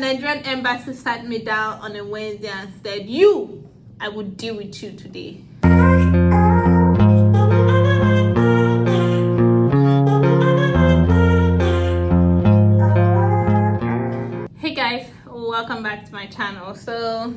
Nigerian embassy sat me down on a Wednesday and said, I would deal with you today. Hey guys, welcome back to my channel. So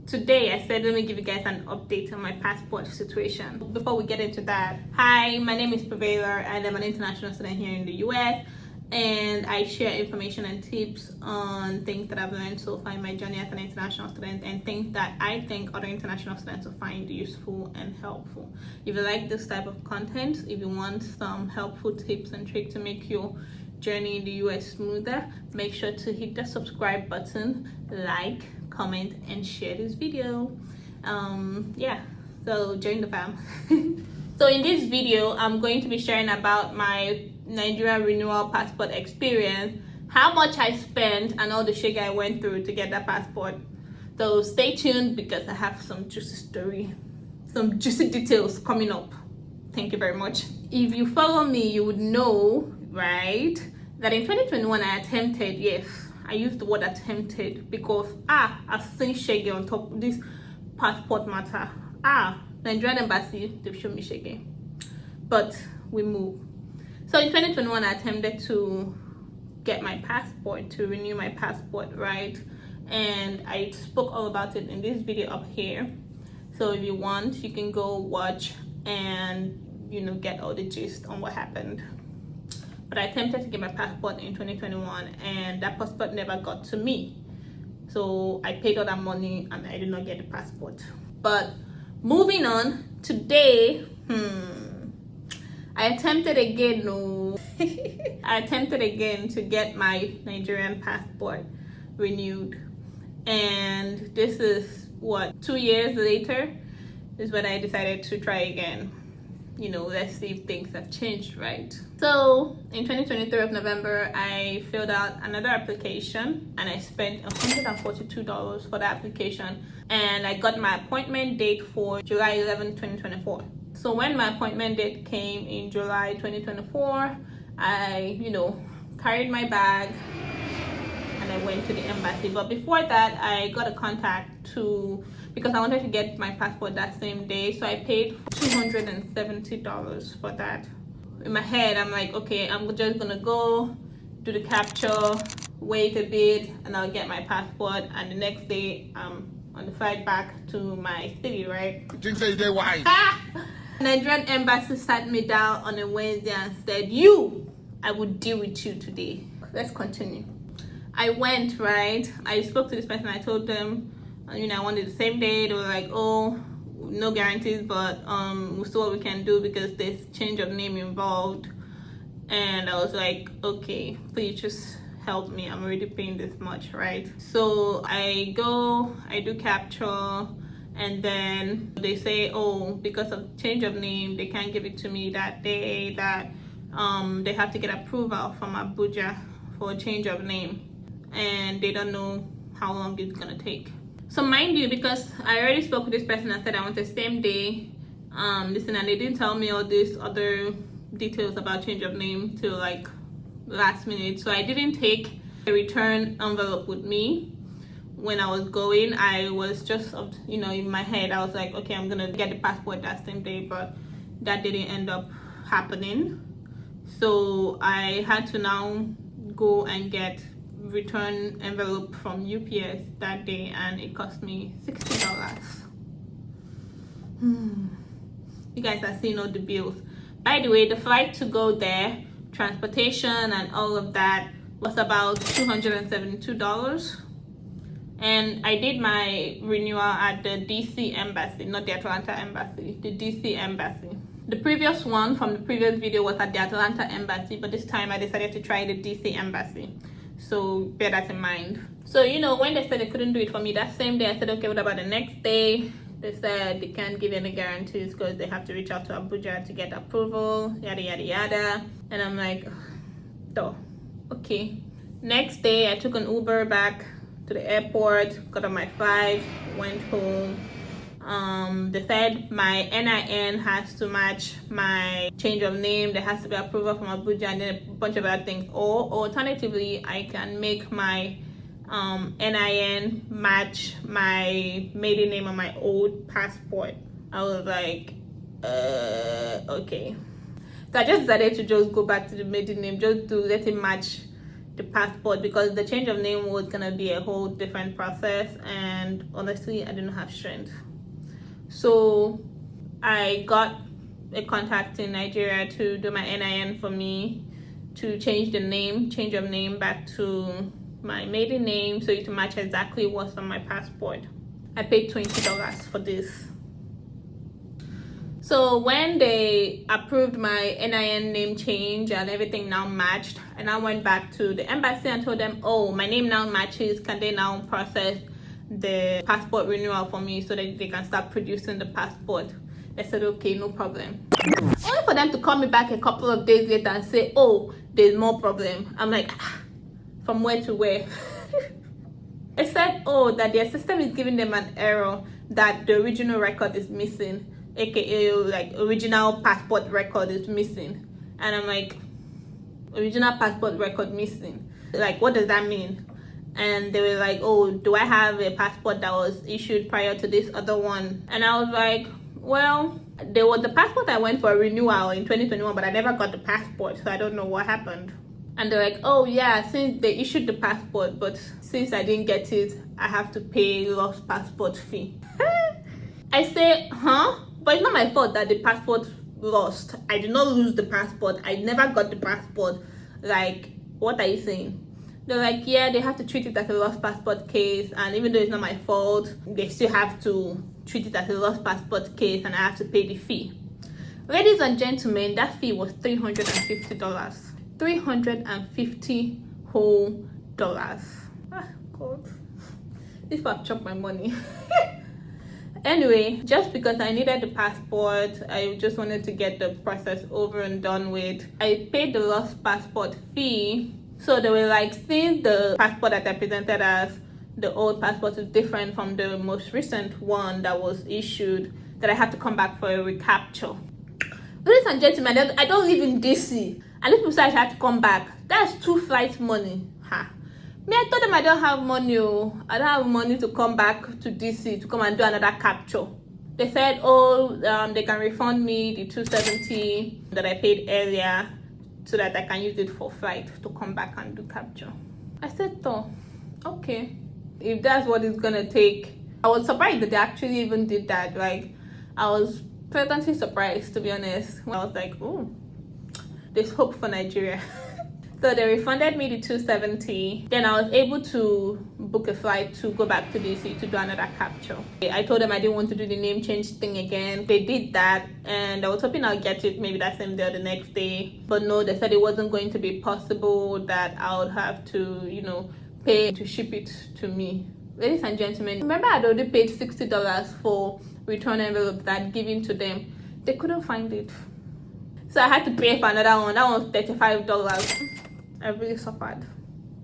today I said let me give you guys an update on my passport situation. Before we get into that, hi, my name is Propella and I'm an international student here in the US, and I share information and tips on things that I've learned so far in my journey as an international student and things that I think other international students will find useful and helpful. If you like this type of content, if you want some helpful tips and tricks to make your journey in the US smoother, make sure to hit the subscribe button, like, comment, and share this video. So join the fam. So in this video, I'm going to be sharing about my Nigerian renewal passport experience, how much I spent, and all the shit I went through to get that passport. So stay tuned because I have some juicy details coming up. Thank you very much. If you follow me, you would know, right, that in 2021 I attempted, yes, I used the word attempted because I've seen shaggy on top of this passport matter. Nigerian embassy, they've shown me shaggy, but we move. So in 2021 I attempted to get my passport, to renew my passport, right? And I spoke all about it in this video up here. So if you want, you can go watch and get all the gist on what happened. But I attempted to get my passport in 2021 and that passport never got to me. So I paid all that money and I did not get the passport. But moving on, today, I attempted again, I attempted again to get my Nigerian passport renewed. And this is what, 2 years later is when I decided to try again. Let's see if things have changed, right? So in 2023 of November, I filled out another application and I spent $142 for the application, and I got my appointment date for July 11, 2024. So when my appointment date came in July 2024, I, carried my bag and I went to the embassy. But before that, I got a contact because I wanted to get my passport that same day. So I paid $270 for that. In my head, I'm like, okay, I'm just gonna go do the capture, wait a bit, and I'll get my passport. And the next day, I'm on the flight back to my city, right? Nigerian embassy sat me down on a Wednesday and said, I would deal with you today. Let's continue. I went, right? I spoke to this person. I told them, I wanted the same day. They were like, oh, no guarantees, but we'll see what we can do because there's change of name involved. And I was like, okay, please just help me. I'm already paying this much, right? So I go, I do capture, and then they say, oh, because of change of name, they can't give it to me that day, that they have to get approval from Abuja for a change of name, and they don't know how long it's gonna take. So mind you, because I already spoke with this person and said I want the same day, and they didn't tell me all these other details about change of name till like last minute. So I didn't take a return envelope with me when I was going. I was just, in my head, I was like, okay, I'm gonna get the passport that same day, but that didn't end up happening. So I had to now go and get return envelope from UPS that day, and it cost me $60. You guys are seeing all the bills. By the way, the flight to go there, transportation and all of that was about $272. And I did my renewal at the DC embassy, not the Atlanta embassy, the DC embassy. The previous one from the previous video was at the Atlanta embassy, but this time I decided to try the DC embassy. So bear that in mind. So when they said they couldn't do it for me that same day, I said, okay, what about the next day? They said they can't give any guarantees because they have to reach out to Abuja to get approval, yada yada yada. And I'm like, oh, okay. Next day I took an Uber back to the airport, got on my flight, went home, They said my NIN has to match my change of name. There has to be approval from Abuja, and then a bunch of other things. Or alternatively, I can make my NIN match my maiden name on my old passport. I was like, okay. So I just decided to just go back to the maiden name, just to let it match the passport, because the change of name was gonna be a whole different process, and honestly I didn't have strength. So I got a contact in Nigeria to do my NIN for me, to change of name back to my maiden name, so it to match exactly what's on my passport. I paid $20 for this. So when they approved my NIN name change and everything now matched, and I went back to the embassy and told them, oh, my name now matches, can they now process the passport renewal for me so that they can start producing the passport? They said, okay, no problem. Only for them to call me back a couple of days later and say, oh, there's more problem. I'm like, from where to where? I said, oh, that their system is giving them an error, that the original record is missing, aka like original passport record is missing. And I'm like, original passport record missing? Like, what does that mean? And they were like, oh, do I have a passport that was issued prior to this other one? And I was like, well, there was the passport I went for a renewal in 2021, but I never got the passport, so I don't know what happened. And they're like, oh yeah, since they issued the passport, but since I didn't get it, I have to pay lost passport fee. I say, huh? But it's not my fault that the passport lost. I did not lose the passport. I never got the passport. Like, what are you saying? They're like, yeah, they have to treat it as a lost passport case, and even though it's not my fault, they still have to treat it as a lost passport case, and I have to pay the fee. Ladies and gentlemen, that fee was $350. $350 whole dollars. Ah, God. This people have chopped my money. Anyway, just because I needed the passport, I just wanted to get the process over and done with. I paid the lost passport fee. So they were like, since the passport that I presented as the old passport is different from the most recent one that was issued, that I have to come back for a recapture. Ladies and gentlemen, I don't live in DC, and if people say I have to come back, that's 2 flights money. Me, I told them I don't have money. I don't have money to come back to DC to come and do another capture. They said, oh, they can refund me the $270 that I paid earlier, so that I can use it for flight to come back and do capture. I said, oh, okay, if that's what it's gonna take. I was surprised that they actually even did that. Like, I was pleasantly surprised, to be honest. I was like, oh, there's hope for Nigeria. So they refunded me the $270. Then I was able to book a flight to go back to DC to do another capture. I told them I didn't want to do the name change thing again. They did that, and I was hoping I'll get it maybe that same day or the next day. But no, they said it wasn't going to be possible, that I would have to, pay to ship it to me. Ladies and gentlemen, remember I'd already paid $60 for return envelope that I'd given to them. They couldn't find it. So I had to pay for another one. That one was $35. I really suffered.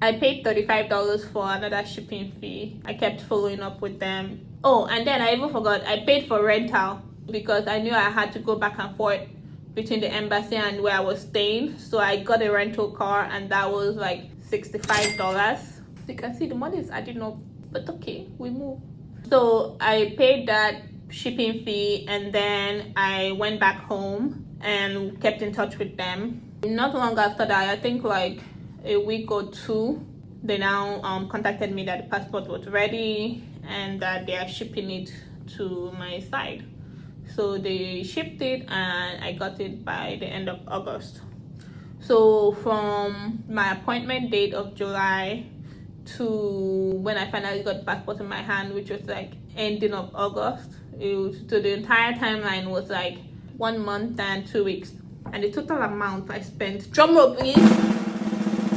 I paid $35 for another shipping fee. I kept following up with them. Oh, and then I even forgot, I paid for rental because I knew I had to go back and forth between the embassy and where I was staying. So I got a rental car, and that was like $65. You can see the money is adding up, but okay, we move. So I paid that shipping fee, and then I went back home and kept in touch with them. Not long after that, I think like a week or two, they now contacted me that the passport was ready and that they are shipping it to my side. So they shipped it, and I got it by the end of August. So from my appointment date of July to when I finally got the passport in my hand, which was like ending of August, so the entire timeline was like 1 month and 2 weeks. And the total amount I spent, drum roll please.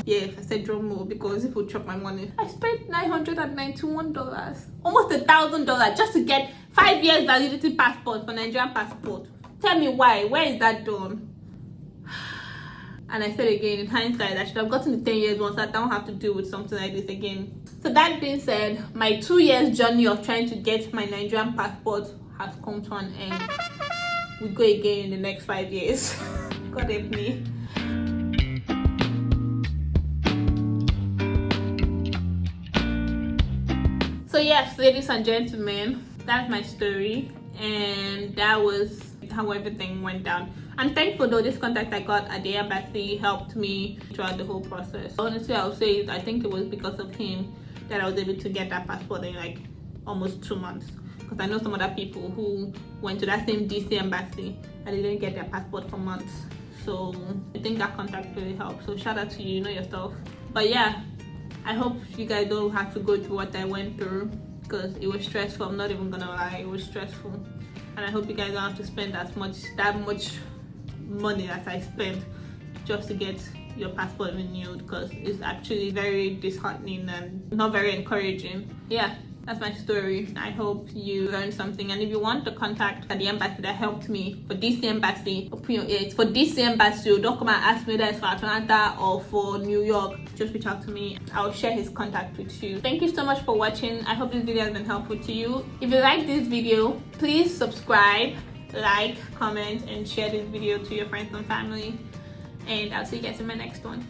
Yes, I said drum roll because it would chop my money. I spent $991, almost $1,000 just to get 5 years validity passport for Nigerian passport. Tell me why? Where is that done? And I said again, in hindsight, I should have gotten the 10 years one so I don't have to deal with something like this again. So that being said, my 2 years journey of trying to get my Nigerian passport has come to an end. We go again in the next 5 years. God help me. So yes, ladies and gentlemen, that's my story, and that was how everything went down. I'm thankful though. This contact I got at the embassy helped me throughout the whole process. Honestly, I'll say I think it was because of him that I was able to get that passport in like almost 2 months. Because I know some other people who went to that same DC embassy and they didn't get their passport for months. So I think that contact really helped. So shout out to you, you know yourself. But yeah, I hope you guys don't have to go through what I went through, because it was stressful. I'm not even gonna lie, it was stressful. And I hope you guys don't have to spend that much money that I spent just to get your passport renewed, because it's actually very disheartening and not very encouraging. Yeah, that's my story. I hope you learned something, and if you want the contact at the embassy that helped me for DC embassy, open your ears. For DC embassy, don't come and ask me that it's for Atlanta or for New York. Just reach out to me. I'll share his contact with you. Thank you so much for watching. I hope this video has been helpful to you. If you like this video, please subscribe, like, comment, and share this video to your friends and family. And I'll see you guys in my next one.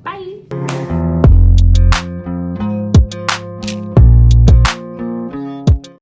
Bye.